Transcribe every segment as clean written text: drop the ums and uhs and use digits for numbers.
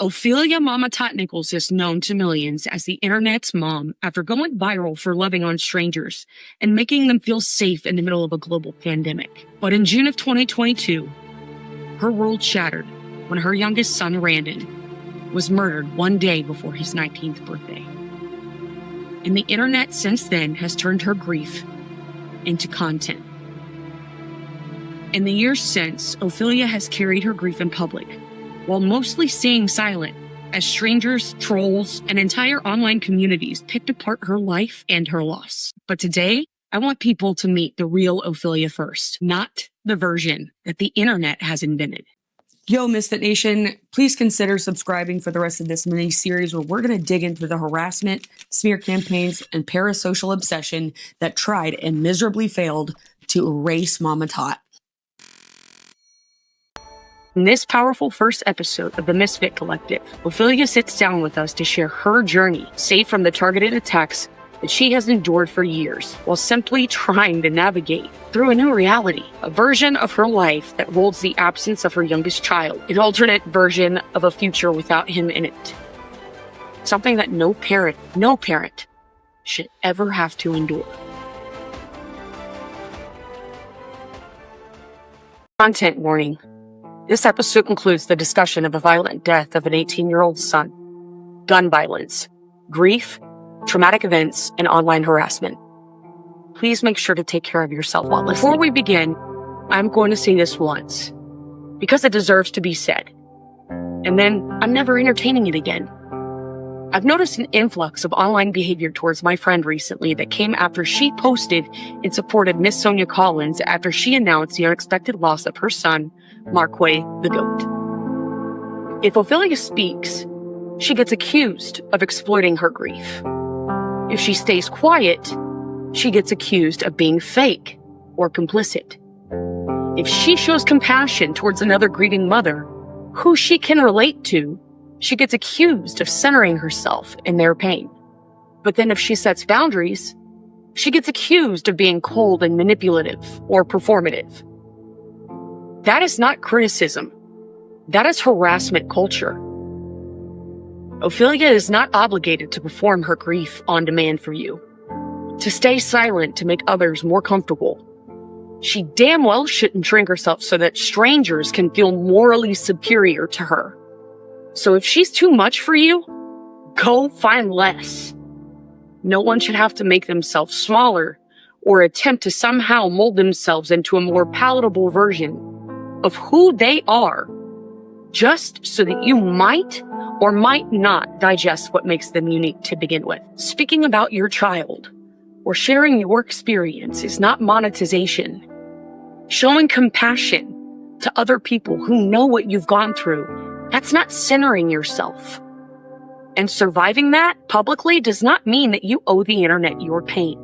Ophelia MamaTot Nichols is known to millions as the internet's mom after going viral for loving on strangers and making them feel safe in the middle of a global pandemic. But in June of 2022, her world shattered when her youngest son, Randon, was murdered one day before his 19th birthday. And the internet since then has turned her grief into content. In the years since, Ophelia has carried her grief in public, while mostly staying silent as strangers, trolls, and entire online communities picked apart her life and her loss. But today, I want people to meet the real Ophelia first, not the version that the internet has invented. Yo, Misfit Nation, please consider subscribing for the rest of this mini-series where we're going to dig into the harassment, smear campaigns, and parasocial obsession that tried and miserably failed to erase MamaTot. In this powerful first episode of the Misfit Collective, Ophelia sits down with us to share her journey, safe from the targeted attacks that she has endured for years, while simply trying to navigate through a new reality, a version of her life that holds the absence of her youngest child, an alternate version of a future without him in it. Something that no parent should ever have to endure. Content warning. This episode includes the discussion of a violent death of an 18-year-old son, gun violence, grief, traumatic events, and online harassment. Please make sure to take care of yourself while listening. Before we begin, I'm going to say this once, because it deserves to be said. And then I'm never entertaining it again. I've noticed an influx of online behavior towards my friend recently that came after she posted and supported Miss Sonia Collins after she announced the unexpected loss of her son, Marquay the Goat. If Ophelia speaks, she gets accused of exploiting her grief. If she stays quiet, she gets accused of being fake or complicit. If she shows compassion towards another grieving mother, who she can relate to, she gets accused of centering herself in their pain. But then if she sets boundaries, she gets accused of being cold and manipulative or performative. That is not criticism. That is harassment culture. Ophelia is not obligated to perform her grief on demand for you, to stay silent to make others more comfortable. She damn well shouldn't shrink herself so that strangers can feel morally superior to her. So if she's too much for you, go find less. No one should have to make themselves smaller or attempt to somehow mold themselves into a more palatable version of who they are, just so that you might or might not digest what makes them unique to begin with. Speaking about your child or sharing your experience is not monetization. Showing compassion to other people who know what you've gone through, that's not centering yourself. And surviving that publicly does not mean that you owe the internet your pain.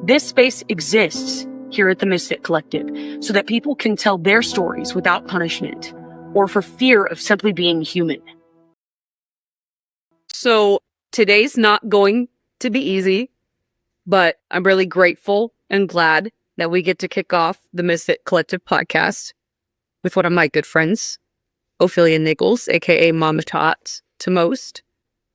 This space exists here at the Misfit Collective so that people can tell their stories without punishment or for fear of simply being human. So today's not going to be easy, but I'm really grateful and glad that we get to kick off the Misfit Collective podcast with one of my good friends, Ophelia Nichols, aka MamaTot to most.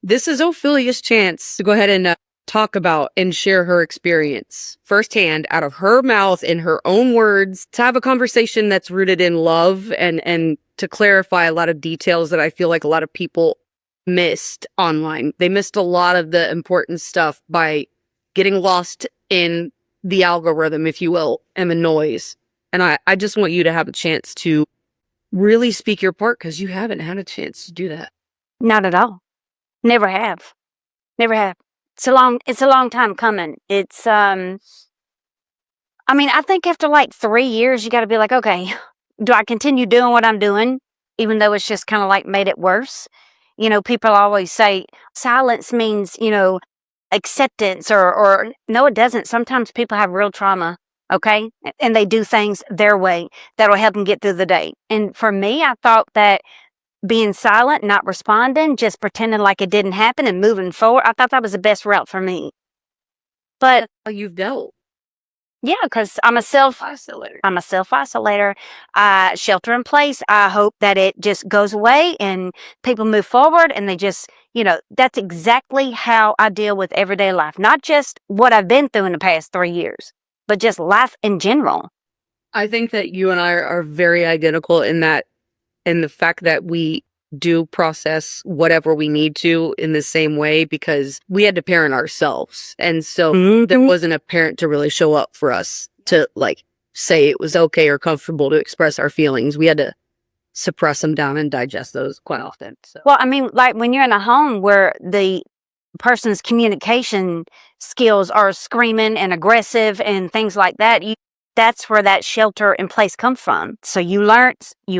This is Ophelia's chance to go ahead and talk about and share her experience firsthand out of her mouth in her own words, to have a conversation that's rooted in love and to clarify a lot of details that I feel like a lot of people missed online. They missed a lot of the important stuff by getting lost in the algorithm, if you will, and the noise. And I just want you to have a chance to really speak your part because you haven't had a chance to do that. Not at all. Never have. Never have. It's a long time coming. It's, I think after like 3 years, you got to be like, okay, do I continue doing what I'm doing, even though it's just kind of like made it worse? You know, people always say silence means, acceptance or no, it doesn't. Sometimes people have real trauma, okay? And they do things their way that'll help them get through the day. And for me, I thought that being silent, not responding, just pretending like it didn't happen and moving forward, I thought that was the best route for me. But How you've dealt. Yeah, because I'm a self Isolator. isolator. Shelter in place. I hope that it just goes away and people move forward and they just, that's exactly how I deal with everyday life. Not just what I've been through in the past 3 years, but just life in general. I think that you and I are very identical in the fact that we do process whatever we need to in the same way because we had to parent ourselves. And so there wasn't a parent to really show up for us to like say it was okay or comfortable to express our feelings. We had to suppress them down and digest those quite often. So. Well, I mean, like when you're in a home where the person's communication skills are screaming and aggressive and things like that, that's where that shelter in place comes from. So you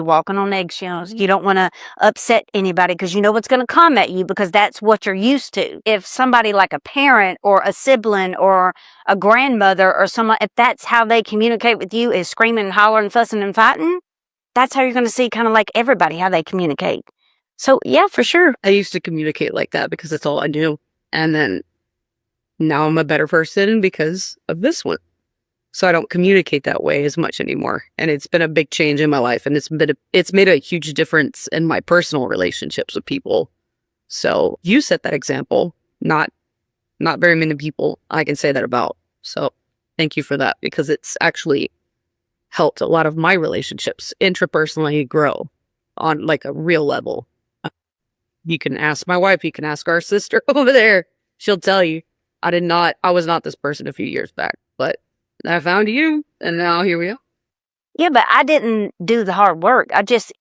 walking on eggshells. You don't want to upset anybody because you know what's going to come at you because that's what you're used to. If somebody like a parent or a sibling or a grandmother or someone, if that's how they communicate with you is screaming, hollering, fussing, and fighting, that's how you're going to see kind of like everybody, how they communicate. So yeah, for sure. I used to communicate like that because that's all I knew. And then now I'm a better person because of this one. So I don't communicate that way as much anymore. And it's been a big change in my life. And it's made a huge difference in my personal relationships with people. So you set that example. Not very many people I can say that about. So thank you for that because it's actually helped a lot of my relationships intrapersonally grow on like a real level. You can ask my wife, you can ask our sister over there. She'll tell you I was not this person a few years back, but I found you, and now here we are. Yeah, but I didn't do the hard work. I just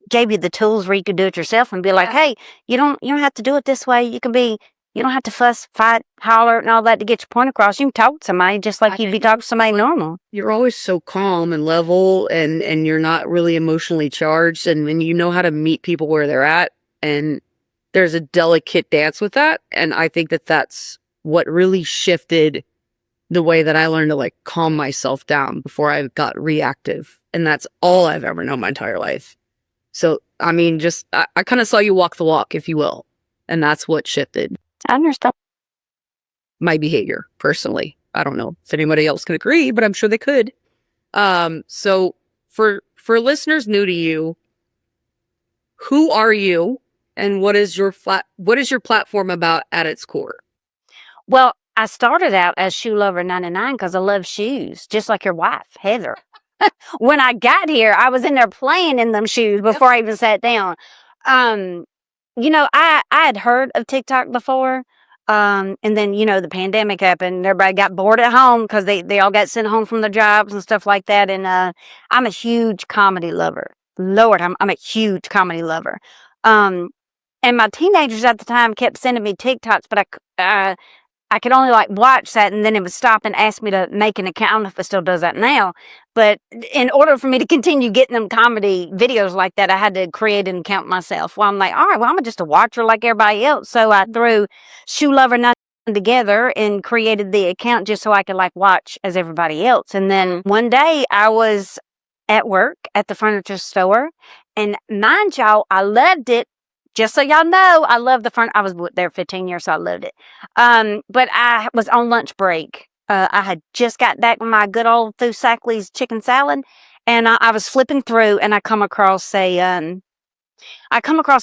gave you the tools where you could do it yourself and be like, hey, you don't have to do it this way. You don't have to fuss, fight, holler, and all that to get your point across. You can talk to somebody just like you'd be talking to somebody normal. You're always so calm and level, and you're not really emotionally charged, and you know how to meet people where they're at, and there's a delicate dance with that, and I think that that's what really shifted the way that I learned to like calm myself down before I got reactive. And that's all I've ever known my entire life. So, I mean, I kind of saw you walk the walk, if you will. And that's what shifted. I understand. My behavior, personally. I don't know if anybody else could agree, but I'm sure they could. So for listeners new to you, who are you and what is your platform about at its core? Well, I started out as Shoe Lover 99 because I love shoes, just like your wife, Heather. When I got here, I was in there playing in them shoes before I even sat down. I had heard of TikTok before. And then, the pandemic happened. Everybody got bored at home because they all got sent home from their jobs and stuff like that. And I'm a huge comedy lover. Lord, I'm a huge comedy lover. And my teenagers at the time kept sending me TikToks, but I could only like watch that and then it would stop and ask me to make an account. I don't know if it still does that now, but in order for me to continue getting them comedy videos like that, I had to create an account myself. Well, I'm like, all right, well, I'm just a watcher like everybody else. So I threw Shoe Lover 9 together and created the account just so I could like watch as everybody else. And then one day I was at work at the furniture store and mind y'all, I loved it. Just so y'all know, I love the furniture. I was there 15 years, so I loved it. But I was on lunch break. I had just got back with my good old Fusackley's chicken salad, and I was flipping through, and I come across a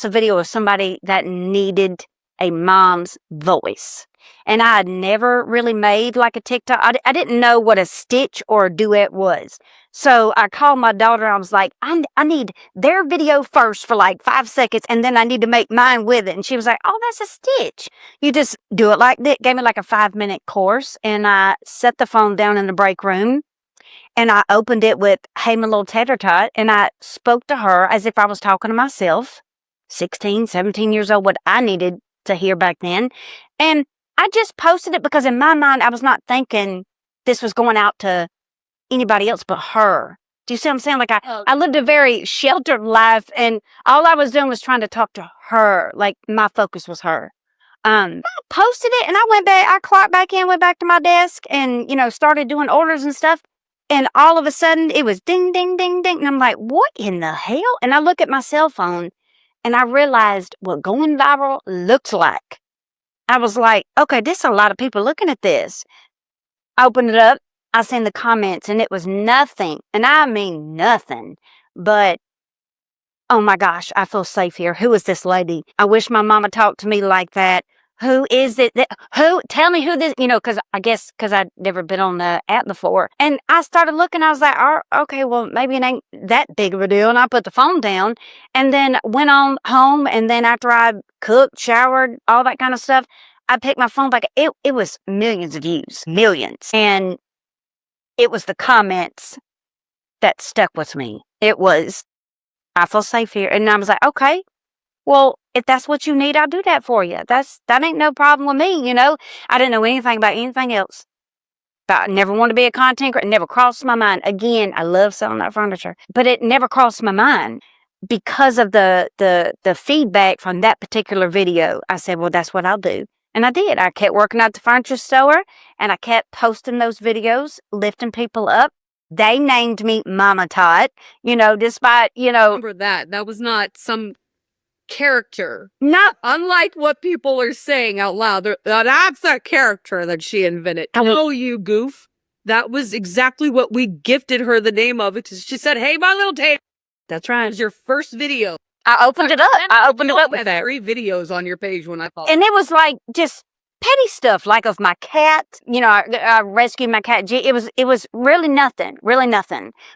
video of somebody that needed a mom's voice. And I had never really made like a TikTok. I didn't know what a stitch or a duet was. So I called my daughter. I was like, I need their video first for like 5 seconds. And then I need to make mine with it. And she was like, oh, that's a stitch. You just do it like that. Gave me like a 5-minute course. And I set the phone down in the break room. And I opened it with, hey, my little tater tot. And I spoke to her as if I was talking to myself. 16, 17 years old, what I needed to hear back then. And I just posted it because in my mind, I was not thinking this was going out to anybody else but her. Do you see what I'm saying? Like I lived a very sheltered life and all I was doing was trying to talk to her. Like my focus was her. I posted it and I went back, I clocked back in, went back to my desk and, started doing orders and stuff. And all of a sudden it was ding, ding, ding, ding. And I'm like, what in the hell? And I look at my cell phone and I realized what going viral looks like. I was like, okay, there's a lot of people looking at this. I opened it up I seen the comments and it was nothing, and I mean nothing, but oh my gosh, I feel safe here. Who is this lady? I wish my mama talked to me like that. Who is it? Tell me who this, because I guess because I'd never been on the app before. And I started looking, I was like, oh, okay, well, maybe it ain't that big of a deal. And I put the phone down and then went on home. And then after I cooked, showered, all that kind of stuff, I picked my phone back. It was millions of views, millions. And it was the comments that stuck with me. It was, I feel safe here. And I was like, okay, well, if that's what you need, I'll do that for you. That ain't no problem with me, I didn't know anything about anything else. But I never wanted to be a content creator. It never crossed my mind. Again, I love selling that furniture. But it never crossed my mind because of the feedback from that particular video. I said, well, that's what I'll do. And I did. I kept working at the furniture store and I kept posting those videos, lifting people up. They named me MamaTot, despite, Remember that. That was not some character. No. Unlike what people are saying out loud. That's a character that she invented. No, you goof. That was exactly what we gifted her the name of. She said, hey, my little tater. That's right. It was your first video. I opened it up. With 3 videos on your page when I thought. And it was like just petty stuff, like of my cat. I rescued my cat. It was really nothing.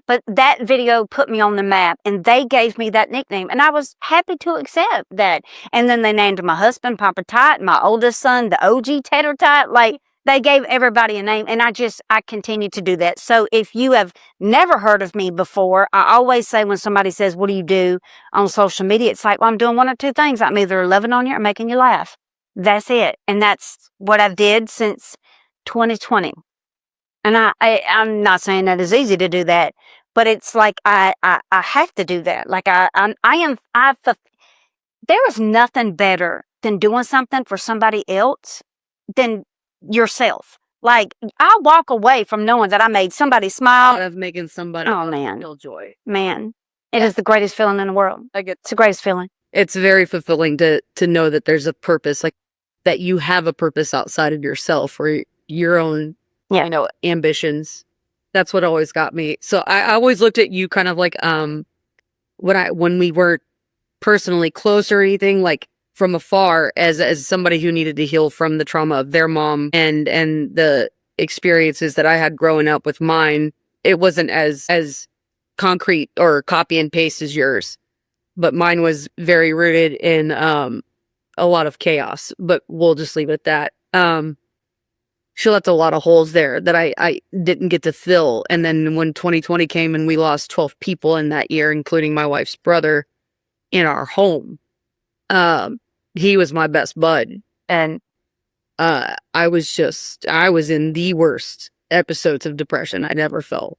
But that video put me on the map, and they gave me that nickname, and I was happy to accept that. And then they named my husband Papa Tot, my oldest son, the OG Tater Tot. Like, they gave everybody a name, and I continue to do that. So if you have never heard of me before, I always say when somebody says, what do you do on social media? It's like, well, I'm doing one or two things. I'm either loving on you or making you laugh. That's it. And that's what I did since 2020. And I'm not saying that it's easy to do that, but it's like I have to do that. Like there is nothing better than doing something for somebody else than yourself. Like, I walk away from knowing that I made somebody smile. Of making somebody feel joy. Man, it is the greatest feeling in the world. It's the greatest feeling. It's very fulfilling to know that there's a purpose, like that you have a purpose outside of yourself or your own, ambitions. That's what always got me. So I always looked at you kind of like, when we weren't personally close or anything, like from afar as somebody who needed to heal from the trauma of their mom and the experiences that I had growing up with mine. It wasn't as concrete or copy and paste as yours, but mine was very rooted in a lot of chaos, but we'll just leave it at that. She left a lot of holes there that I didn't get to fill. And then when 2020 came and we lost 12 people in that year, including my wife's brother in our home, he was my best bud. And I was in the worst episodes of depression I'd ever felt.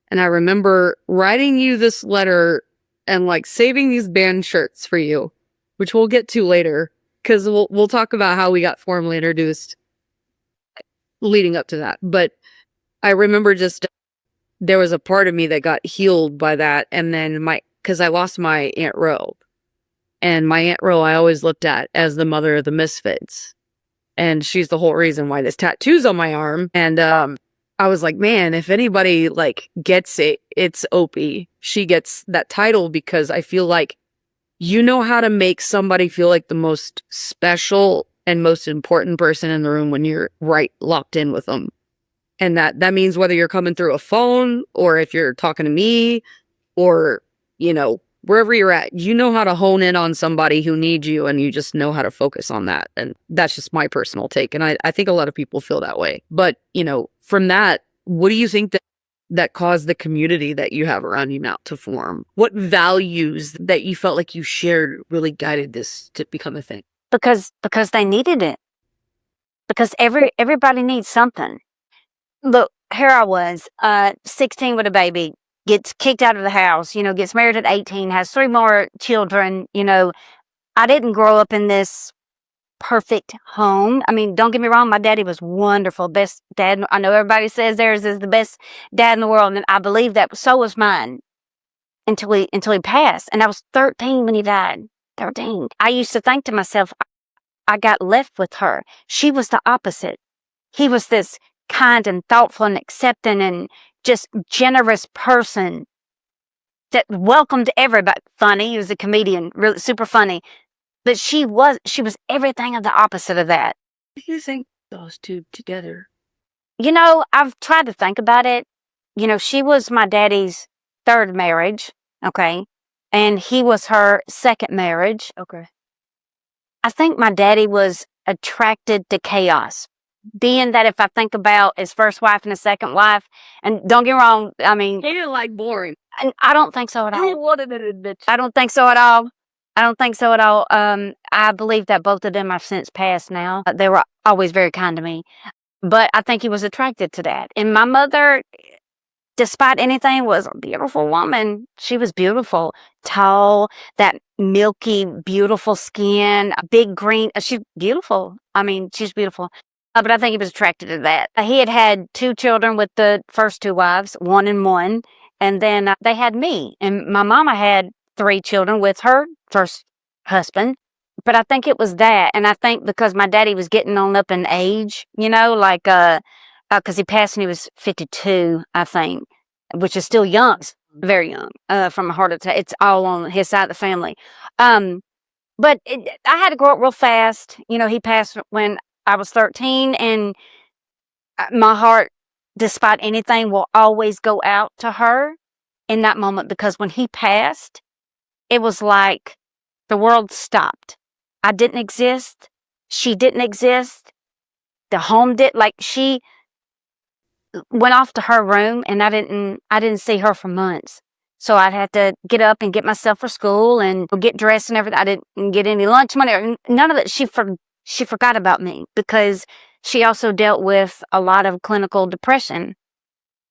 And I remember writing you this letter and like saving these band shirts for you, which we'll get to later, because we'll talk about how we got formally introduced leading up to that. But I remember there was a part of me that got healed by that. And then because I lost my Aunt Ro. And my Aunt Ro I always looked at as the mother of the Misfits. And she's the whole reason why this tattoo's on my arm. And I was like, man, if anybody like gets it, it's Opie. She gets that title because I feel like you know how to make somebody feel like the most special and most important person in the room when you're locked in with them. And that means whether you're coming through a phone or if you're talking to me or, wherever you're at, you know how to hone in on somebody who needs you and you just know how to focus on that. And that's just my personal take. And I think a lot of people feel that way. But, from that, what do you think that caused the community that you have around you now to form? What values that you felt like you shared really guided this to become a thing? Because they needed it. Because everybody needs something. Look, here I was, 16 with a baby, gets kicked out of the house, gets married at 18, has 3 more children. I didn't grow up in this perfect home. I mean, don't get me wrong, my daddy was wonderful, best dad. I know everybody says theirs is the best dad in the world, and I believe that. So was mine until he passed, and I was 13 when he died. 13. I used to think to myself, I got left with her. She was the opposite. He was this kind and thoughtful and accepting and just generous person that welcomed everybody. Funny. He was a comedian, really super funny. But she was everything of the opposite of that. What do you think those two together? You know, I've tried to think about it. You know, she was my daddy's third marriage, okay? And he was her second marriage. Okay. I think my daddy was attracted to chaos. Being that if I think about his first wife and his second wife, and don't get me wrong, I mean... He didn't like boring. And I don't think so at all. He wanted an adventure. I don't think so at all. I don't think so at all. I believe that both of them have since passed now. They were always very kind to me. But I think he was attracted to that. And my mother, despite anything, was a beautiful woman. She was beautiful, tall, that milky, beautiful skin, a big green. She's beautiful. I mean, she's beautiful. But I think he was attracted to that. He had 2 children with the first 2 wives, 1 and 1. And then they had me. And my mama had 3 children with her first husband. But I think it was that. And I think because my daddy was getting on up in age, you know, like, because he passed when he was 52, I think, which is still young, very young, from a heart attack. It's all on his side of the family. But I had to grow up real fast. You know, he passed when I was 13, and my heart, despite anything, will always go out to her in that moment, because when he passed, it was like the world stopped. I didn't exist. She didn't exist. The home did. Like, she went off to her room, and I didn't see her for months. So I'd have to get up and get myself for school and get dressed and everything. I didn't get any lunch money or none of that. She forgot about me, because she also dealt with a lot of clinical depression.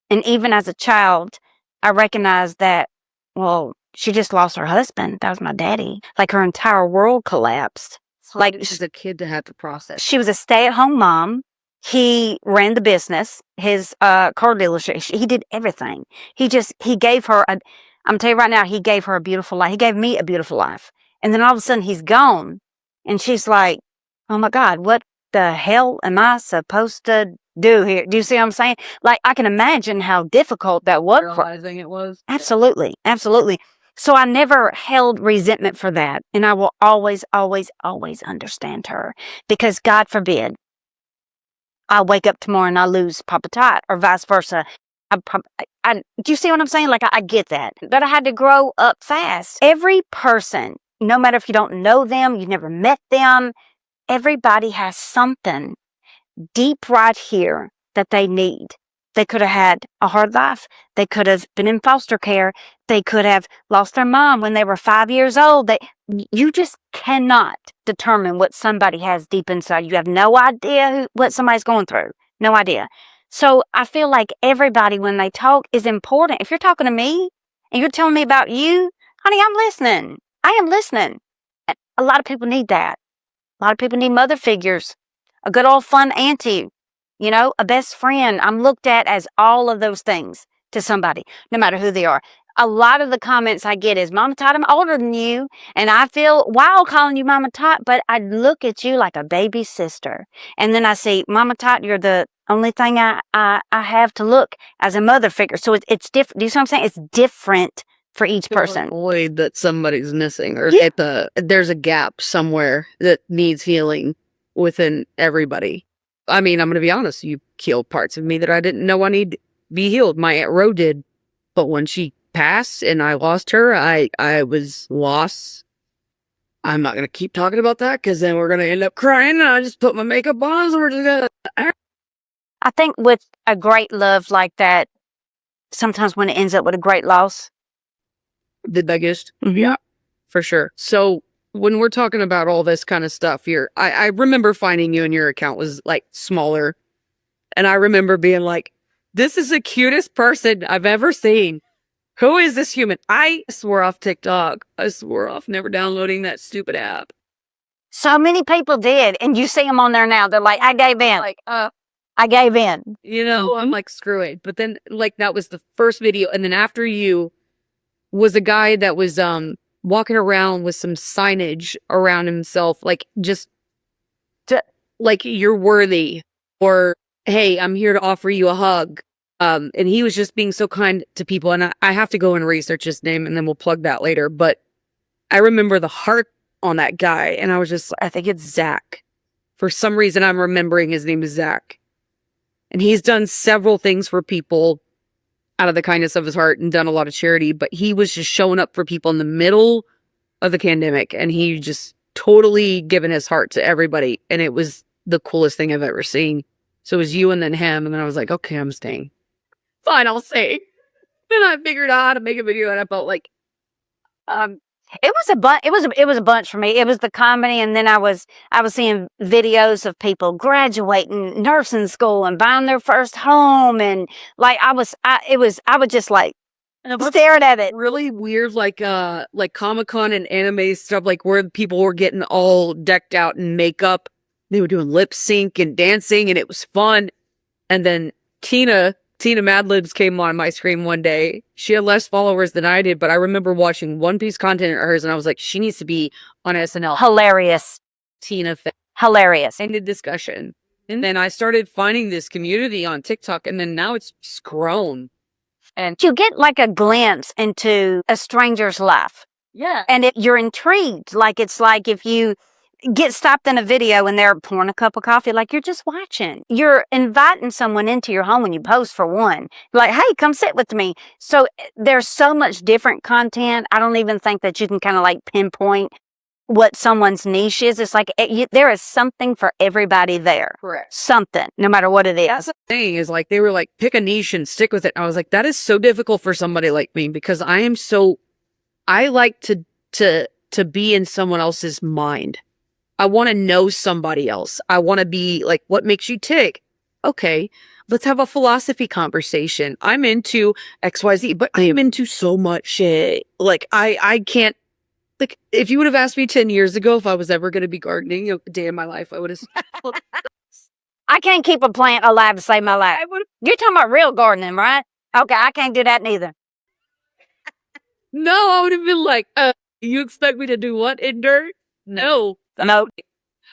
And even as a child, I recognized that, well, she just lost her husband. That was my daddy. Like, her entire world collapsed. Like, She's a kid to have to process. she was a stay-at-home mom. He ran the business, his car dealership. He did everything. He gave her I'm telling you right now, he gave her a beautiful life. He gave me a beautiful life. And then all of a sudden he's gone. And she's like, oh my God, what the hell am I supposed to do here? Do you see what I'm saying? Like, I can imagine how difficult that was. Realizing it was. Absolutely. Absolutely. So I never held resentment for that. And I will always, always, always understand her, because God forbid I wake up tomorrow and I lose Papa Tot, or vice versa. Do you see what I'm saying? Like, I get that. But I had to grow up fast. Every person, no matter if you don't know them, you've never met them, everybody has something deep right here that they need. They could have had a hard life. They could have been in foster care. They could have lost their mom when they were 5 years old. You just cannot determine what somebody has deep inside. You have no idea what somebody's going through. No idea. So I feel like everybody, when they talk, is important. If you're talking to me and you're telling me about you, honey, I'm listening. I am listening. A lot of people need that. A lot of people need mother figures. A good old fun auntie, you know, a best friend. I'm looked at as all of those things to somebody, no matter who they are. A lot of the comments I get is, MamaTot, I'm older than you, and I feel wild calling you MamaTot, but I look at you like a baby sister. And then I say, MamaTot, you're the only thing I have to look as a mother figure. So it's different. Do you see what I'm saying? It's different for each person. Void that somebody's missing, or Yeah. there's a gap somewhere that needs healing within everybody. I mean, I'm going to be honest. You killed parts of me that I didn't know I need to be healed. My Aunt Ro did. But when she passed and I lost her, I was lost. I'm not going to keep talking about that, because then we're going to end up crying, and I just put my makeup on, so we're just going to... I think with a great love like that, sometimes when it ends up with a great loss. The biggest. Mm-hmm. Yeah, for sure. So when we're talking about all this kind of stuff here, I remember finding you and your account was like smaller. And I remember being like, this is the cutest person I've ever seen. Who is this human? I swore off TikTok. I swore off never downloading that stupid app. So many people did. And you see them on there now. They're like, I gave in. Like, I gave in. you know, I'm like, screw it. But then, like, that was the first video. And then after you was a guy that was walking around with some signage around himself, like, just like, you're worthy, or hey, I'm here to offer you a hug. And he was just being so kind to people. And I have to go and research his name and then we'll plug that later. But I remember the heart on that guy. And I was just, I think it's Zach. For some reason, I'm remembering his name is Zach. And he's done several things for people out of the kindness of his heart and done a lot of charity. But he was just showing up for people in the middle of the pandemic. And he just totally given his heart to everybody. And it was the coolest thing I've ever seen. So it was you and then him. And then I was like, okay, I'm staying. Fine, I'll stay. Then I figured out how to make a video and I felt like, it was a bunch. It was a bunch for me. It was the comedy, and then I was seeing videos of people graduating nursing school and buying their first home, and like I would just like staring at it. really weird, like Comic-Con and anime stuff, like where people were getting all decked out in makeup. They were doing lip sync and dancing, and it was fun. And then Tina Madlibs came on my screen one day. She had less followers than I did, but I remember watching One Piece content of hers, and I was like, she needs to be on SNL. Hilarious. Tina, Hilarious. ended discussion. And then I started finding this community on TikTok, and then now it's just grown. And You get like a glimpse into a stranger's life. yeah, And you're intrigued. Like, it's like if you get stopped in a video and they're pouring a cup of coffee, like you're just watching. You're inviting someone into your home when you post, for one. Like, hey, come sit with me. So there's so much different content. I don't even think that you can kind of like pinpoint what someone's niche is. It's like there is something for everybody there. correct. Something, no matter what it That's is. the thing, is like they were like, pick a niche and stick with it. And I was like, that is so difficult for somebody like me, because I like to be in someone else's mind. I want to know somebody else. I want to be like, what makes you tick? Okay, let's have a philosophy conversation. I'm into XYZ, but I am into so much shit. Like I can't, like, if you would have asked me 10 years ago if I was ever going to be gardening a day in my life, I would have I can't keep a plant alive to save my life. You're talking about real gardening, right? Okay, I can't do that neither. no, I would have been like, you expect me to do what in dirt? No. No.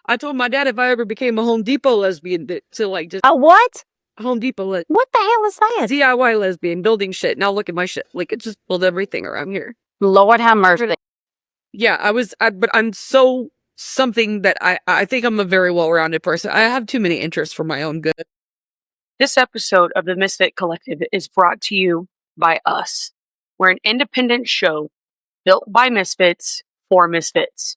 I told my dad if I ever became a Home Depot lesbian to like just A what? Home Depot What the hell is that? DIY lesbian building shit. Now look at my shit. Like, it just build everything around here. Lord have mercy. Yeah, but I'm so something that I think I'm a very well-rounded person. I have too many interests for my own good. This episode of the Misfit Collective is brought to you by us. We're an independent show built by misfits for misfits.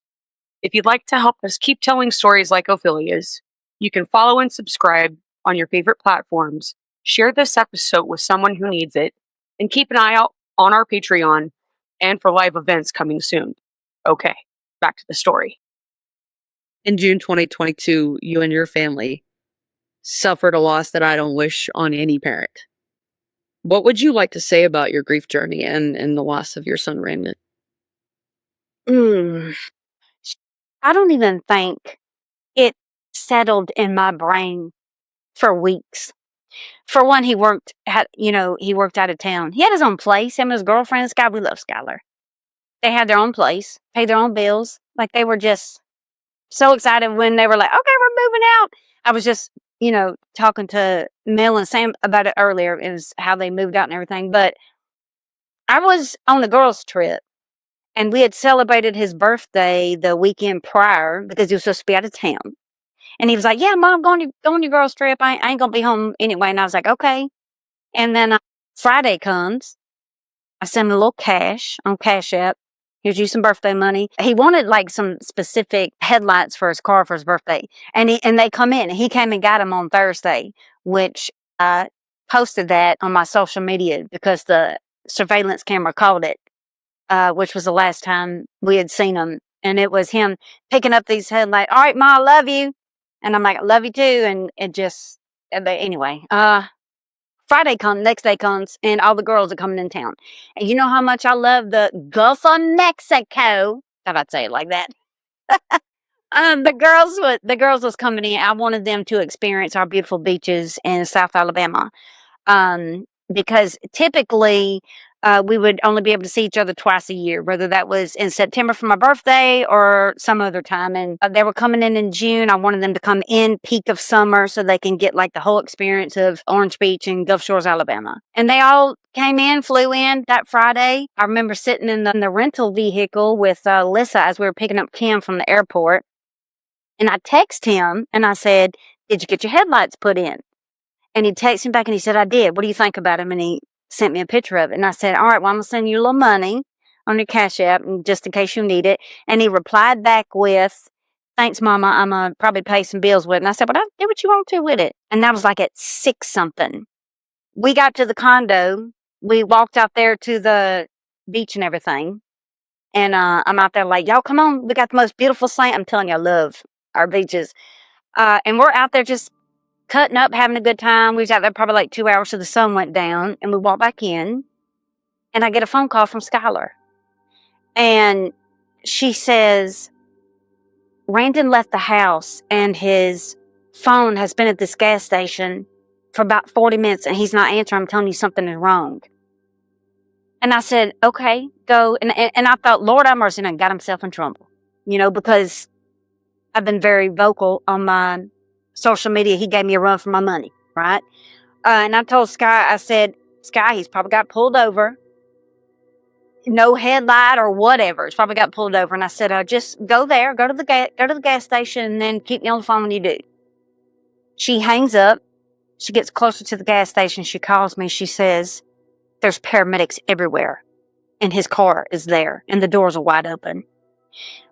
If you'd like to help us keep telling stories like Ophelia's, you can follow and subscribe on your favorite platforms, share this episode with someone who needs it, and keep an eye out on our Patreon and for live events coming soon. Okay, back to the story. In June 2022, you and your family suffered a loss that I don't wish on any parent. What would you like to say about your grief journey and the loss of your son, Randon? I don't even think it settled in my brain for weeks. For one, he worked out of town. He had his own place. Him and his girlfriend, we love Skylar. They had their own place, paid their own bills. Like, they were just so excited when they were like, okay, we're moving out. I was just, talking to Mel and Sam about it earlier, is how they moved out and everything. But I was on a girls' trip, and we had celebrated his birthday the weekend prior because he was supposed to be out of town. And he was like, yeah, Mom, going on your girls' trip. I ain't going to be home anyway. And I was like, okay. And then Friday comes. I send him a little cash on Cash App. Here's you some birthday money. He wanted like some specific headlights for his car for his birthday. And they come in. And he came and got them on Thursday, which I posted that on my social media because the surveillance camera caught it, which was the last time we had seen him. And it was him picking up these headlights. All right, Ma, I love you. And I'm like, I love you too. And anyway, next day comes, and all the girls are coming in town. And you know how much I love the Gulf of Mexico. Thought I'd say it like that. The girls was coming in. I wanted them to experience our beautiful beaches in South Alabama. Because typically, we would only be able to see each other twice a year, whether that was in September for my birthday or some other time. And they were coming in June. I wanted them to come in peak of summer so they can get like the whole experience of Orange Beach and Gulf Shores, Alabama. And they all came in, flew in that Friday. I remember sitting in the rental vehicle with Lissa as we were picking up Kim from the airport. And I texted him and I said, "Did you get your headlights put in?" And he texted me back and he said, "I did. What do you think about him?" And he sent me a picture of it. And I said, "All right, well, I'm going to send you a little money on your Cash App just in case you need it." And he replied back with, "Thanks, Mama. I'm going to probably pay some bills with it." And I said, "Well, do what you want to with it." And that was like at 6 something. We got to the condo. We walked out there to the beach and everything. And I'm out there like, "Y'all come on. We got the most beautiful sand." I'm telling you, I love our beaches. And we're out there just cutting up, having a good time. We was out there probably like 2 hours till the sun went down. And we walked back in. And I get a phone call from Skylar. And she says, "Randon left the house and his phone has been at this gas station for about 40 minutes and he's not answering. I'm telling you something is wrong." And I said, "Okay, go." And I thought, Lord have mercy, and I got himself in trouble, because I've been very vocal on my social media. He gave me a run for my money, right? And I told Sky, I said, "Sky, he's probably got pulled over. No headlight or whatever. It's probably got pulled over." And I said, "Just go there, go to the gas station, and then keep me on the phone when you do." She hangs up. She gets closer to the gas station. She calls me. She says, "There's paramedics everywhere, and his car is there, and the doors are wide open."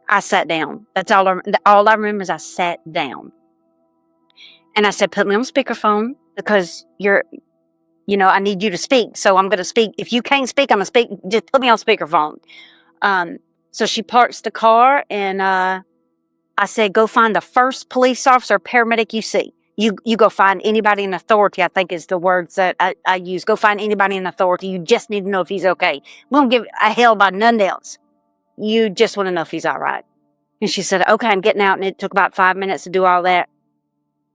I sat down. That's all I remember is I sat down. And I said, "Put me on speakerphone because I need you to speak. So I'm going to speak. If you can't speak, I'm going to speak. Just put me on speakerphone." So she parks the car and I said, "Go find the first police officer or paramedic you see. You go find anybody in authority," I think is the words that I use. "Go find anybody in authority. You just need to know if he's okay. We don't give a hell about nothing else. You just want to know if he's all right." And she said, "Okay, I'm getting out." And it took about 5 minutes to do all that.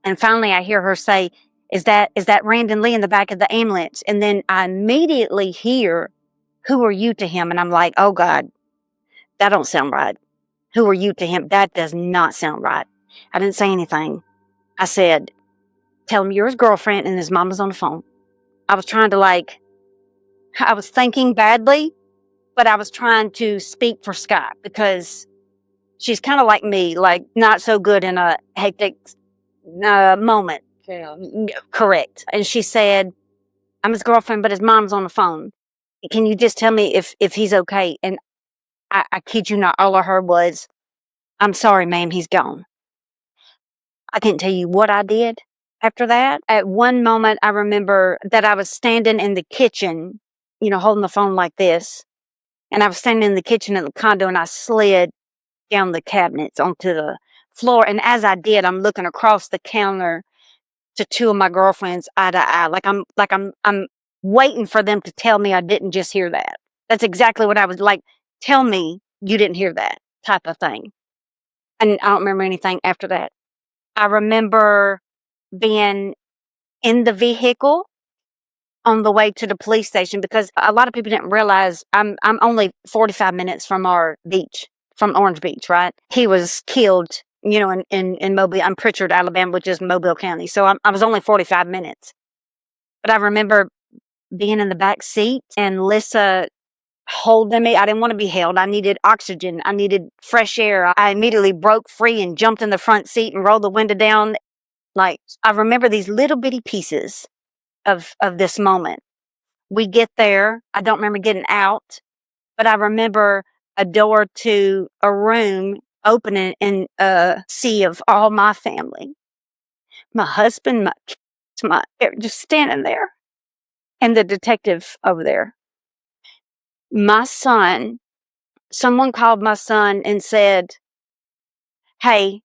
And finally I hear her say, Is that Randon Lee in the back of the ambulance?" And then I immediately hear, "Who are you to him?" And I'm like, "Oh God, that don't sound right. Who are you to him? That does not sound right." I didn't say anything. I said, "Tell him you're his girlfriend and his mama's on the phone." I was trying to I was thinking badly, but I was trying to speak for Scott because she's kind of like me, like not so good in a hectic moment. Yeah. Correct. And she said, "I'm his girlfriend, but his mom's on the phone. Can you just tell me if he's okay?" And I kid you not, all I heard was, "I'm sorry, ma'am, he's gone." I can't tell you what I did after that. At one moment, I remember that I was standing in the kitchen, holding the phone like this. And I was standing in the kitchen in the condo and I slid down the cabinets onto the floor. And as I did, I'm looking across the counter to two of my girlfriends eye to eye. I'm waiting for them to tell me I didn't just hear that. That's exactly what I was like. Tell me you didn't hear that type of thing. And I don't remember anything after that. I remember being in the vehicle on the way to the police station because a lot of people didn't realize I'm only 45 minutes from our beach, from Orange Beach, right? He was killed, in Mobile. I'm Pritchard, Alabama, which is Mobile County. So I was only 45 minutes. But I remember being in the back seat and Lissa holding me. I didn't want to be held. I needed oxygen. I needed fresh air. I immediately broke free and jumped in the front seat and rolled the window down. Like, I remember these little bitty pieces of this moment. We get there. I don't remember getting out, but I remember a door to a room opening in a sea of all my family. My husband, my kids, just standing there. And the detective over there. My son, someone called my son and said, "Hey,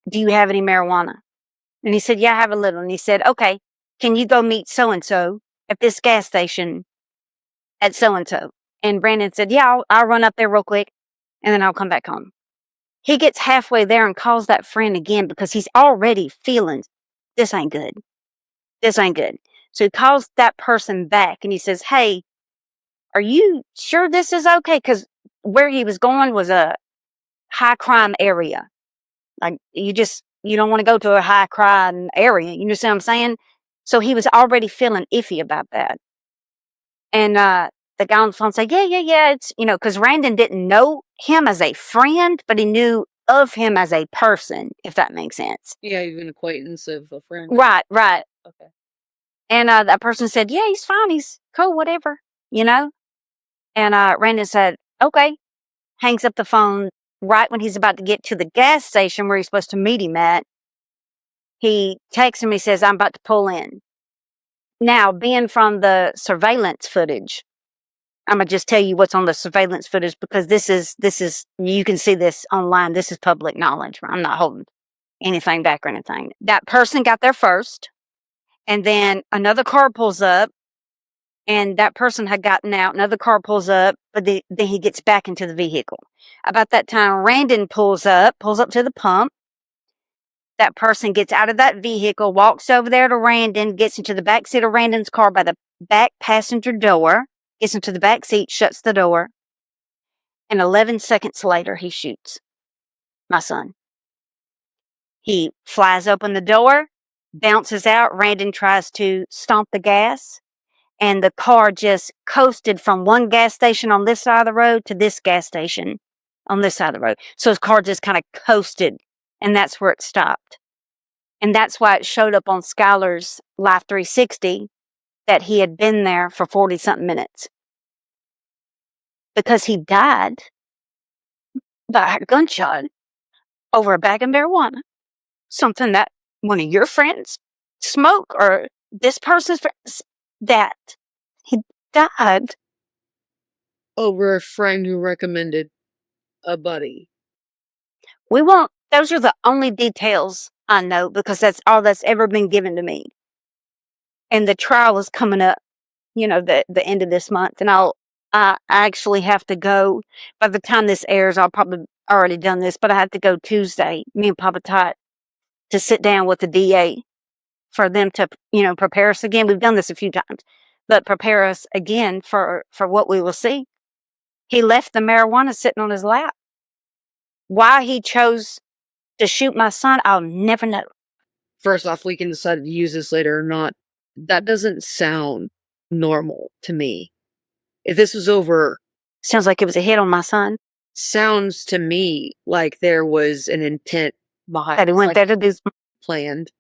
do you have any marijuana?" And he said, "Yeah, I have a little." And he said, "Okay, can you go meet so-and-so at this gas station at so-and-so?" And Brandon said, "Yeah, I'll run up there real quick and then I'll come back home." He gets halfway there and calls that friend again because he's already feeling, this ain't good. This ain't good. So he calls that person back and he says, "Hey, are you sure this is okay? Because where he was going was a high crime area. Like, you don't want to go to a high crime area. You know what I'm saying? So he was already feeling iffy about that. And the guy on the phone said, yeah. It's, because Randon didn't know him as a friend, but he knew of him as a person, if that makes sense. Yeah, you're an acquaintance of a friend. Right. Okay. And that person said, yeah, he's fine. He's cool, whatever, And Randon said, okay. Hangs up the phone right when he's about to get to the gas station where he's supposed to meet him at. He texts him, he says, I'm about to pull in. Now, being from the surveillance footage, I'm going to just tell you what's on the surveillance footage because this is, you can see this online. This is public knowledge. I'm not holding anything back or anything. That person got there first, and then another car pulls up, and that person had gotten out. Another car pulls up, but then he gets back into the vehicle. About that time, Randon pulls up to the pump. That person gets out of that vehicle, walks over there to Randon, gets into the back seat of Randon's car by the back passenger door, gets into the back seat, shuts the door, and 11 seconds later, he shoots my son. He flies open the door, bounces out. Randon tries to stomp the gas, and the car just coasted from one gas station on this side of the road to this gas station on this side of the road. So his car just kind of coasted, and that's where it stopped. And that's why it showed up on Skylar's Life 360 that he had been there for 40-something minutes. Because he died by a gunshot over a bag of marijuana. Something that one of your friends smoke or this person's friends, that he died. Over a friend who recommended a buddy. Those are the only details I know because that's all that's ever been given to me. And the trial is coming up, the end of this month. And I actually have to go, by the time this airs, I'll probably already done this, but I have to go Tuesday, me and MamaTot, to sit down with the DA for them to, prepare us again. We've done this a few times, but prepare us again for what we will see. He left the marijuana sitting on his lap. Why he chose to shoot my son, I'll never know. First off, we can decide to use this later or not. That doesn't sound normal to me. If this was over... Sounds like it was a hit on my son. Sounds to me like there was an intent behind that he went there to do planned.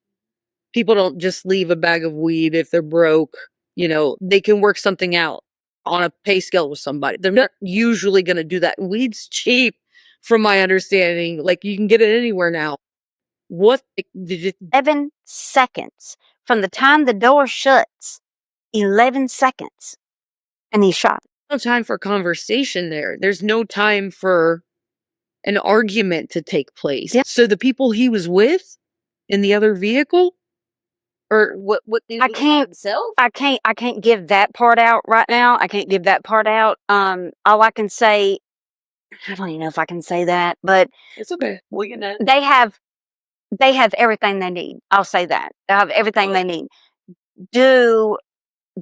People don't just leave a bag of weed if they're broke. They can work something out on a pay scale with somebody. They're not usually going to do that. Weed's cheap, from my understanding. Like, you can get it anywhere now. What did you... 11 seconds from the time the door shuts. 11 seconds. And he shot. No time for conversation there. There's no time for an argument to take place. Yeah. So the people he was with in the other vehicle, or what I can't give that part out right now. I can't give that part out. All I can say, I don't even know if I can say that, but it's okay. We can know. They have everything they need. I'll say that. They have everything they need. Do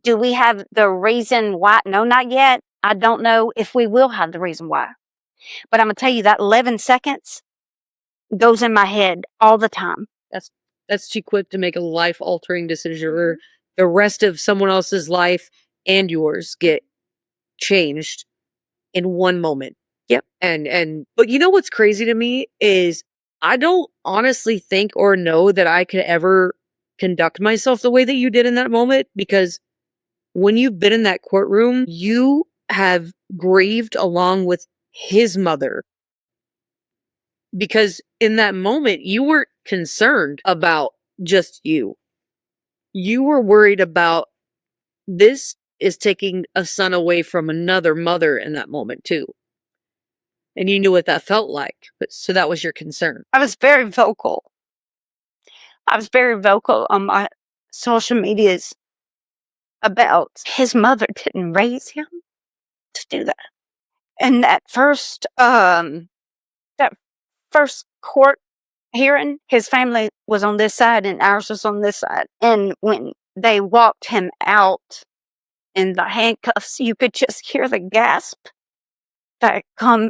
we have the reason why? No, not yet. I don't know if we will have the reason why. But I'm going to tell you that 11 seconds goes in my head all the time. That's too quick to make a life-altering decision, or the rest of someone else's life and yours get changed in one moment. Yep. But you know what's crazy to me is I don't honestly think or know that I could ever conduct myself the way that you did in that moment, because when you've been in that courtroom, you have grieved along with his mother. Because in that moment, you weren't concerned about just you. You were worried about this is taking a son away from another mother in that moment too. And you knew what that felt like. So that was your concern. I was very vocal. On my social medias about his mother didn't raise him to do that. And that first court hearing, his family was on this side and ours was on this side. And when they walked him out in the handcuffs, you could just hear the gasp that come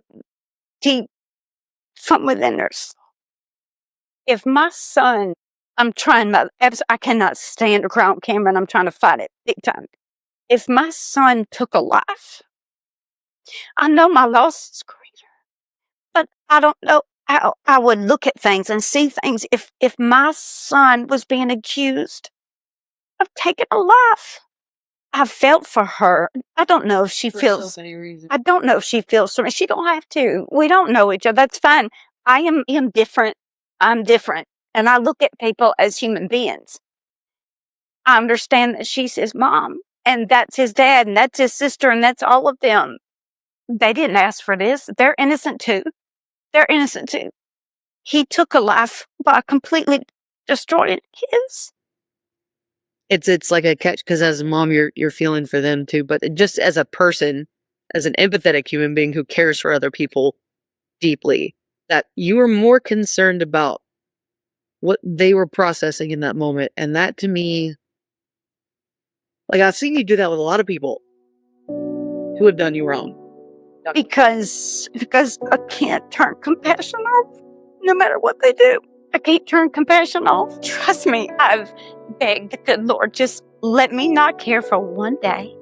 deep from within her soul. If my son, I cannot stand a crowd camera, and I'm trying to fight it big time. If my son took a life, I know my loss is greater, but I don't know how I would look at things and see things if my son was being accused of taking a life. I felt for her. I don't know if she feels. I don't know if she feels for me. She don't have to. We don't know each other. That's fine. I am different. I'm different, and I look at people as human beings. I understand that she's his mom, and that's his dad, and that's his sister, and that's all of them. They didn't ask for this. They're innocent too. They're innocent too. He took a life by completely destroying his. It's like a catch, because as a mom, you're feeling for them too, but just as a person, as an empathetic human being who cares for other people deeply, that you were more concerned about what they were processing in that moment. And that, to me, like, I've seen you do that with a lot of people who have done you wrong. Because I can't turn compassion off, no matter what they do. I can't turn compassion off. Trust me, I've begged the good Lord, just let me not care for one day.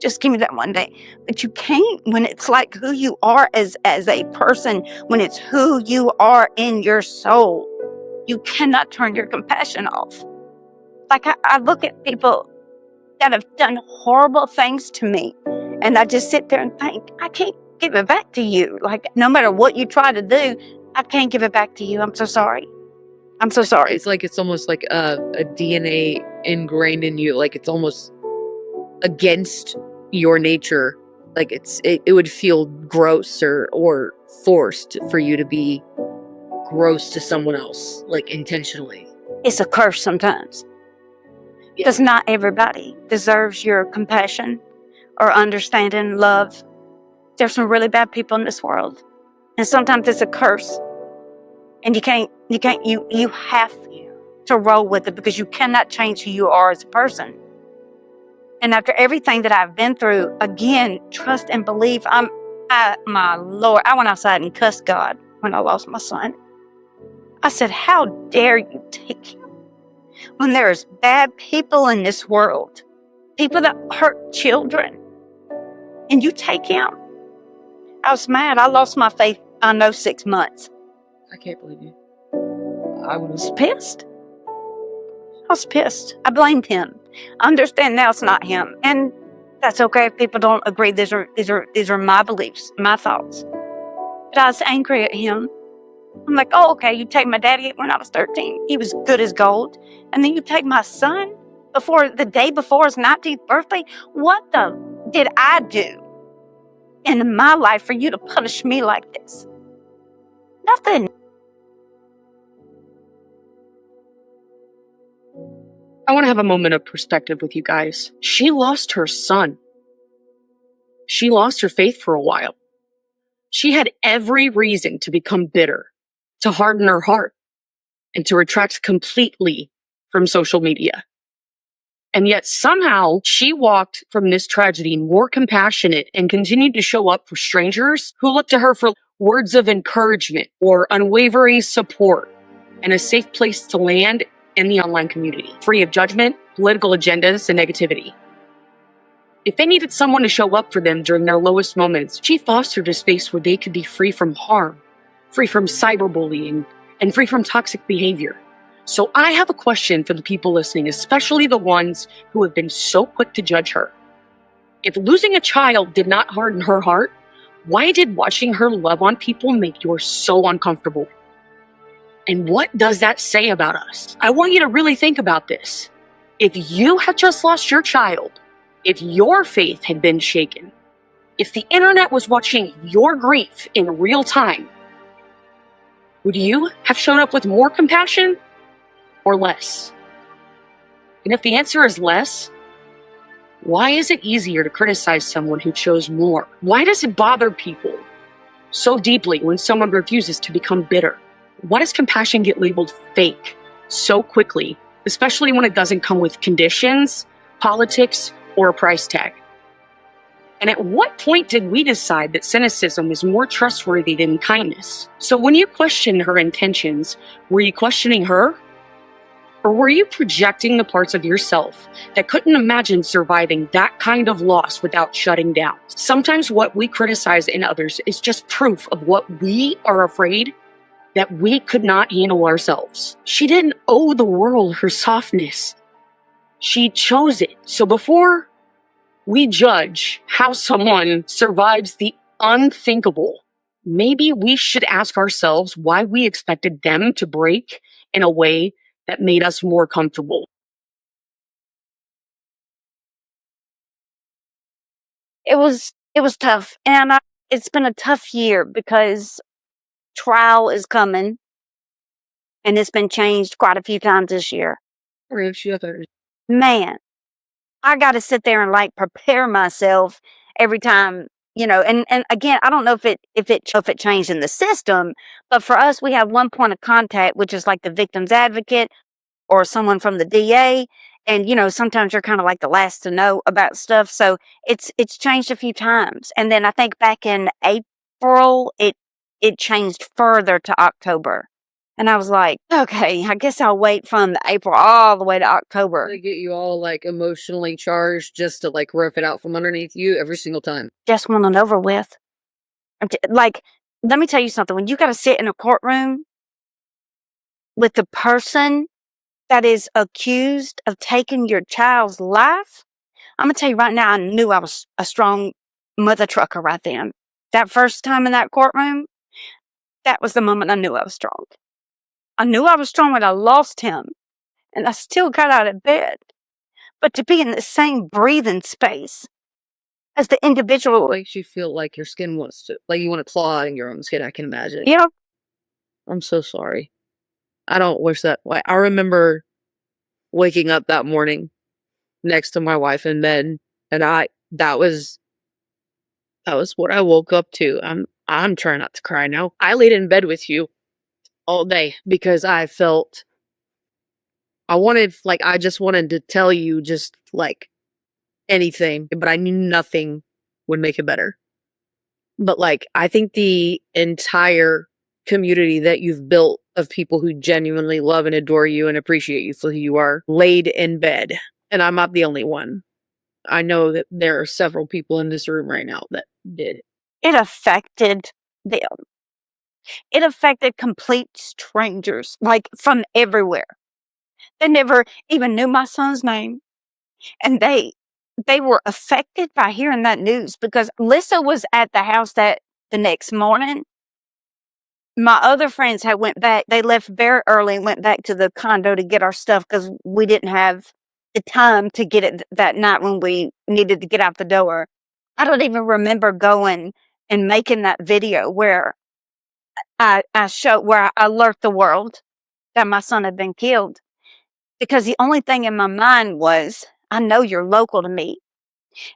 Just give me that one day. But you can't when it's like who you are as a person, when it's who you are in your soul. You cannot turn your compassion off. Like I look at people that have done horrible things to me, and I just sit there and think, I can't give it back to you. Like, no matter what you try to do, I can't give it back to you. I'm so sorry. I'm so sorry. It's like, it's almost like a DNA ingrained in you. Like, it's almost against your nature. Like, it would feel gross or forced for you to be gross to someone else, like, intentionally. It's a curse sometimes. Yeah. Because not everybody deserves your compassion or understanding, love. There's some really bad people in this world. And sometimes it's a curse. And you have to roll with it, because you cannot change who you are as a person. And after everything that I've been through, again, trust and believe. My Lord, I went outside and cussed God when I lost my son. I said, how dare you take him when there's bad people in this world, people that hurt children, and you take him? I was mad. I lost my faith, 6 months. I can't believe you. I was pissed. I was pissed. I blamed him. I understand now it's not him, and that's okay if people don't agree. These are my beliefs, my thoughts. But I was angry at him. I'm like, oh, okay, you take my daddy when I was 13. He was good as gold. And then you take my son the day before his 19th birthday? What did I do in my life for you to punish me like this? Nothing. I want to have a moment of perspective with you guys. She lost her son. She lost her faith for a while. She had every reason to become bitter, to harden her heart, and to retract completely from social media. And yet somehow she walked from this tragedy more compassionate and continued to show up for strangers who looked to her for words of encouragement or unwavering support, and a safe place to land in the online community, free of judgment, political agendas, and negativity. If they needed someone to show up for them during their lowest moments, she fostered a space where they could be free from harm, free from cyberbullying, and free from toxic behavior. So I have a question for the people listening, especially the ones who have been so quick to judge her. If losing a child did not harden her heart, why did watching her love on people make yours so uncomfortable? And what does that say about us? I want you to really think about this. If you had just lost your child, if your faith had been shaken, if the internet was watching your grief in real time, would you have shown up with more compassion or less? And if the answer is less, why is it easier to criticize someone who chose more? Why does it bother people so deeply when someone refuses to become bitter? Why does compassion get labeled fake so quickly, especially when it doesn't come with conditions, politics, or a price tag? And at what point did we decide that cynicism is more trustworthy than kindness? So when you questioned her intentions, were you questioning her? Or were you projecting the parts of yourself that couldn't imagine surviving that kind of loss without shutting down? Sometimes what we criticize in others is just proof of what we are afraid that we could not handle ourselves. She didn't owe the world her softness. She chose it. So before we judge how someone survives the unthinkable, maybe we should ask ourselves why we expected them to break in a way that made us more comfortable. It was tough. And it's been a tough year because trial is coming and it's been changed quite a few times this year. Man, I got to sit there and like prepare myself every time, and again, I don't know if it changed in the system, but for us, we have one point of contact, which is like the victim's advocate or someone from the DA. And, sometimes you're kind of like the last to know about stuff. So it's changed a few times. And then I think back in April, it changed further to October. And I was like, okay, I guess I'll wait from April all the way to October. They get you all like emotionally charged just to like rip it out from underneath you every single time. Just want it over with. Like, let me tell you something. When you got to sit in a courtroom with the person that is accused of taking your child's life, I'm going to tell you right now, I knew I was a strong mother trucker right then. That first time in that courtroom, that was the moment I knew I was strong. I knew I was strong when I lost him, and I still got out of bed. But to be in the same breathing space as the individual. It makes you feel like your skin wants to, like you want to claw in your own skin, I can imagine. Yeah. I'm so sorry. I don't wish that. I remember waking up that morning next to my wife in bed, and that was what I woke up to. I'm trying not to cry now. I laid in bed with you all day because I felt I just wanted to tell you just like anything, but I knew nothing would make it better. But like, I think the entire community that you've built of people who genuinely love and adore you and appreciate you for who you are laid in bed. And I'm not the only one. I know that there are several people in this room right now that did. It affected them. It affected complete strangers, like from everywhere. They never even knew my son's name. And they were affected by hearing that news because Lissa was at the house the next morning. My other friends had went back. They left very early and went back to the condo to get our stuff because we didn't have the time to get it that night when we needed to get out the door. I don't even remember going and making that video where I alert the world that my son had been killed. Because the only thing in my mind was, I know you're local to me.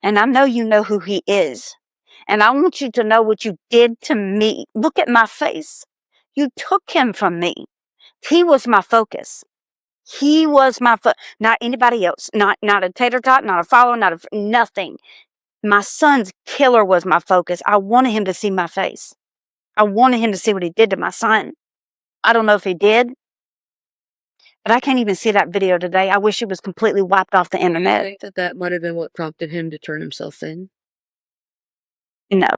And I know you know who he is. And I want you to know what you did to me. Look at my face. You took him from me. He was my focus. He was my not anybody else. Not a tater tot, not a follower, nothing. My son's killer was my focus. I wanted him to see my face. I wanted him to see what he did to my son. I don't know if he did, but I can't even see that video today. I wish it was completely wiped off the internet. I think that might have been what prompted him to turn himself in. No.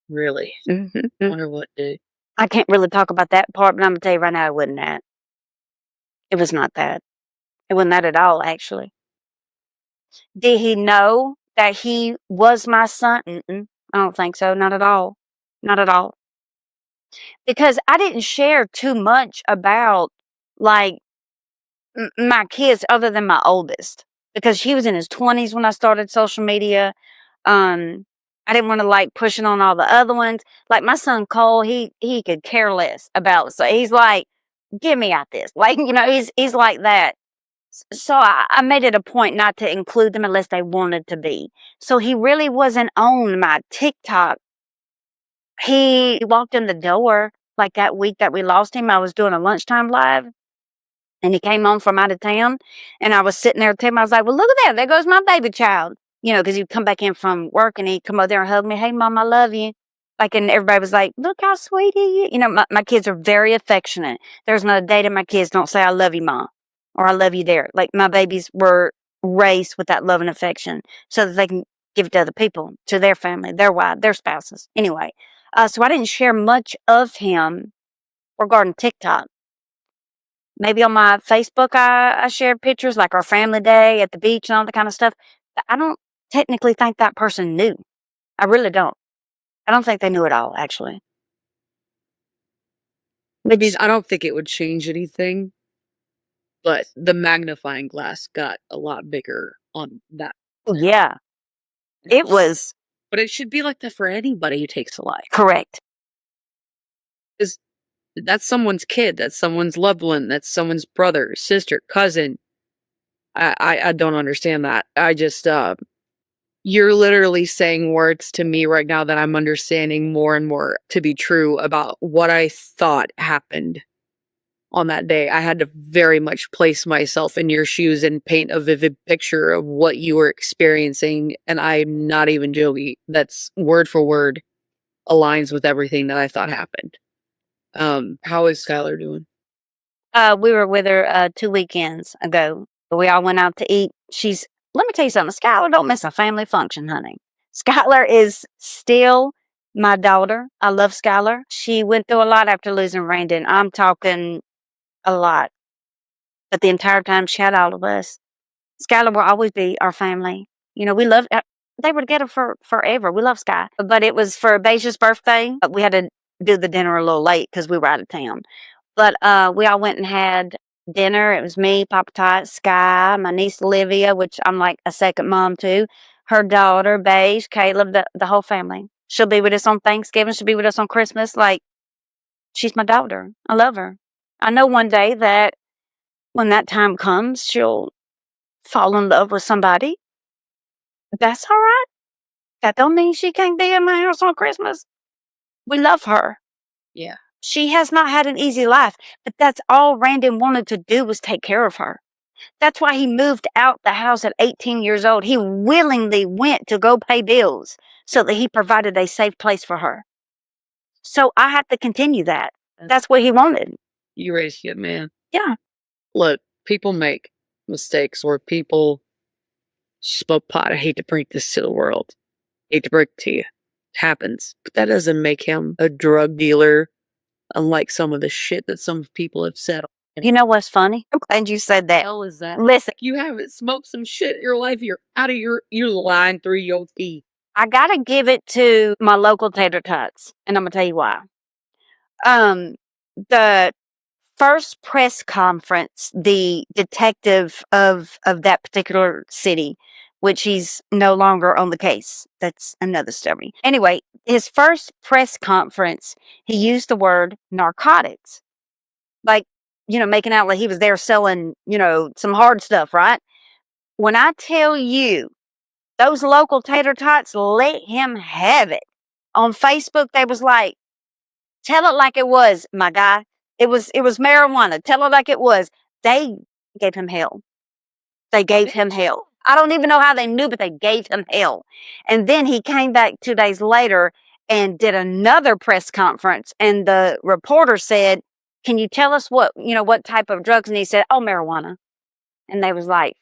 Really? Mm-hmm. I wonder what did. I can't really talk about that part, but I'm going to tell you right now, it wasn't that. It was not that. It wasn't that at all, actually. Did he know that he was my son? I don't think so. Not at all. Not at all. Because I didn't share too much about, like, my kids other than my oldest. Because he was in his 20s when I started social media. I didn't want to like pushing on all the other ones. Like my son Cole, he could care less about it. So he's like, get me out this. Like, he's like that. So I made it a point not to include them unless they wanted to be. So he really wasn't on my TikTok. He walked in the door like that week that we lost him. I was doing a lunchtime live. And he came home from out of town, and I was sitting there with him. I was like, well, look at that. There goes my baby child. You know, because he'd come back in from work, and he'd come over there and hug me. Hey, Mom, I love you. Like, and everybody was like, look how sweet he is. You know, my kids are very affectionate. There's not a day that my kids don't say, I love you, Mom, or I love you there. Like, my babies were raised with that love and affection so that they can give it to other people, to their family, their wives, their spouses. Anyway, so I didn't share much of him regarding TikTok. Maybe on my Facebook, I shared pictures like our family day at the beach and all that kind of stuff. But I don't technically think that person knew. I really don't. I don't think they knew at all, actually. I mean, I don't think it would change anything, but the magnifying glass got a lot bigger on that. Yeah. It was. But it should be like that for anybody who takes a life. Correct. Because that's someone's kid, that's someone's loved one, that's someone's brother, sister, cousin. I don't understand that. I just, you're literally saying words to me right now that I'm understanding more and more to be true about what I thought happened on that day. I had to very much place myself in your shoes and paint a vivid picture of what you were experiencing. And I'm not even joking. That's word for word aligns with everything that I thought happened. How is Skylar doing? We were with her 2 weekends ago. We all went out to eat. Let me tell you something. Skylar don't miss a family function, honey. Skylar is still my daughter. I love Skylar. She went through a lot after losing Randon. I'm talking a lot. But the entire time she had all of us. Skylar will always be our family. You know, we love. They were together for forever. We love Sky. But it was for Beja's birthday. We had to do the dinner a little late because we were out of town. But we all went and had dinner. It was me, Papa Tot, Sky, my niece Olivia, which I'm like a second mom to, her daughter, Beige, Caleb, the whole family. She'll be with us on Thanksgiving. She'll be with us on Christmas. Like, she's my daughter. I love her. I know one day that when that time comes, she'll fall in love with somebody. That's all right. That don't mean she can't be in my house on Christmas. We love her. Yeah. She has not had an easy life, but that's all Randon wanted to do was take care of her. That's why he moved out the house at 18 years old. He willingly went to go pay bills so that he provided a safe place for her. So I have to continue that. That's what he wanted. You raised a good man. Yeah. Look, people make mistakes or people smoke pot. I hate to bring this to the world. I hate to break it to you. It happens. But that doesn't make him a drug dealer, unlike some of the shit that some people have said. You know what's funny? I'm glad you said that. What the hell is that? Listen. You haven't smoked some shit in your life. You're out of you're lying through your teeth. I gotta give it to my local tater tots, and I'm gonna tell you why. The first press conference, the detective of that particular city, which he's no longer on the case. That's another story. Anyway, his first press conference, he used the word narcotics. Like, you know, making out like he was there selling, you know, some hard stuff, right? When I tell you, those local tater tots let him have it. On Facebook, they was like, tell it like it was, my guy. It was marijuana. Tell it like it was. They gave him hell. They gave him hell. I don't even know how they knew, but they gave him hell. And then he came back 2 days later and did another press conference. And the reporter said, can you tell us what type of drugs? And he said, oh, marijuana. And they was like,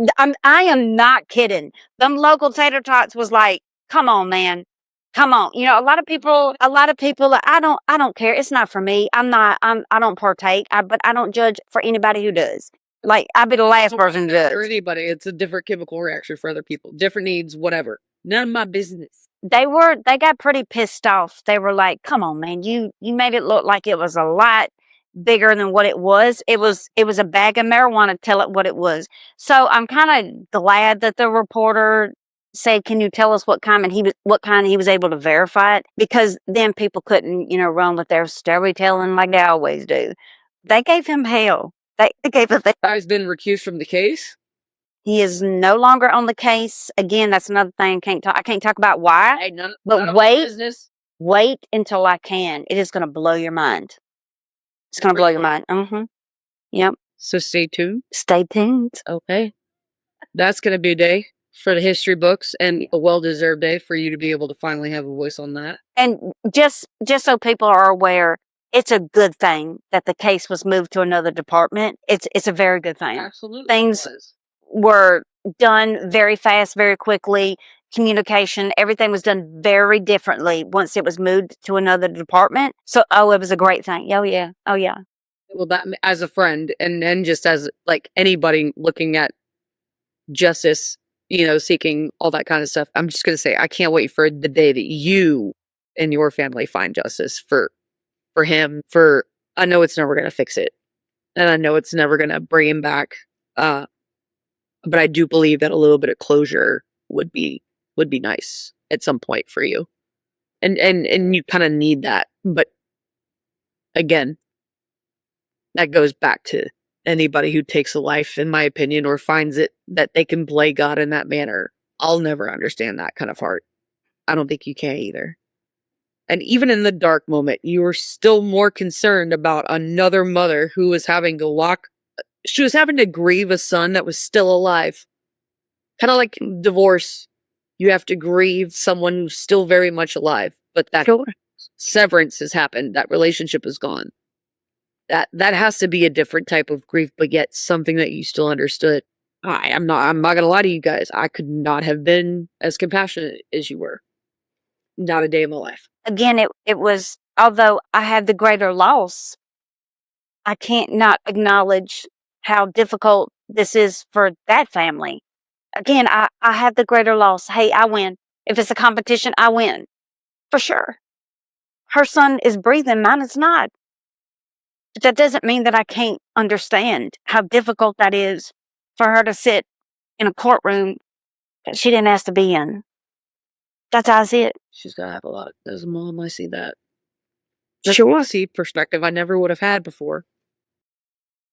I am not kidding. Them local tater tots was like, come on, man. Come on. You know, a lot of people, I don't care. It's not for me. I don't partake, but I don't judge for anybody who does. Like, I'd be the last person to Or judge. anybody. It's a different chemical reaction for other people. Different needs, whatever. None of my business. They got pretty pissed off. They were like, come on, man. You made it look like it was a lot bigger than what it was. It was a bag of marijuana. Tell it what it was. So I'm kind of glad that the reporter said, can you tell us what kind? And he was able to verify it, because then people couldn't, you know, run with their storytelling like they always do. They gave him hell. They gave him. Guy's been recused from the case. He is no longer on the case. Again, that's another thing. I can't talk about why. Hey, But wait until I can. It is going to blow your mind. It's going to blow your mind. Yep. So stay tuned. Stay tuned. Okay. That's going to be a day for the history books and a well-deserved day for you to be able to finally have a voice on that. And just so people are aware, it's a good thing that the case was moved to another department. It's a very good thing. Absolutely. Things were done very fast, very quickly. Communication, everything was done very differently once it was moved to another department. So, it was a great thing. Oh yeah. Oh yeah. Well, that as a friend and just as like anybody looking at justice, seeking all that kind of stuff, I'm just going to say, I can't wait for the day that you and your family find justice for him. I know it's never going to fix it, and I know it's never going to bring him back. But I do believe that a little bit of closure would be nice at some point for you, and you kind of need that. But again, that goes back to anybody who takes a life, in my opinion, or finds it that they can play God in that manner. I'll never understand that kind of heart. I don't think you can either. And even in the dark moment, you were still more concerned about another mother who was having to she was having to grieve a son that was still alive. Kind of like divorce. You have to grieve someone who's still very much alive, but that severance has happened. That relationship is gone. That has to be a different type of grief, but yet something that you still understood. I'm not gonna lie to you guys. I could not have been as compassionate as you were. Not a day in my life. Again, it was, although I had the greater loss, I can't not acknowledge how difficult this is for that family. Again, I have the greater loss. Hey, I win. If it's a competition, I win. For sure. Her son is breathing, mine is not. But that doesn't mean that I can't understand how difficult that is for her to sit in a courtroom that she didn't ask to be in. That's how I see it. She's got to have a lot. As a mom, I see that. Sure. See perspective I never would have had before.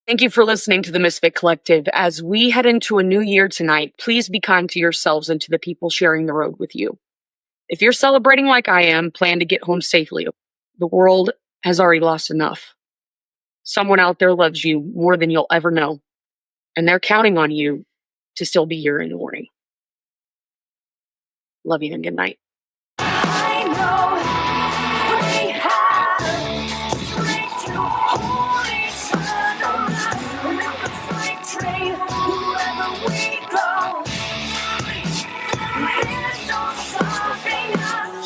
Thank you for listening to the Misfit Collective. As we head into a new year tonight, please be kind to yourselves and to the people sharing the road with you. If you're celebrating like I am, plan to get home safely. The world has already lost enough. Someone out there loves you more than you'll ever know, and they're counting on you to still be here in the morning. Love you and good night. I know we have strength to hold each other. We'll the freight train wherever we go. There's no stopping us.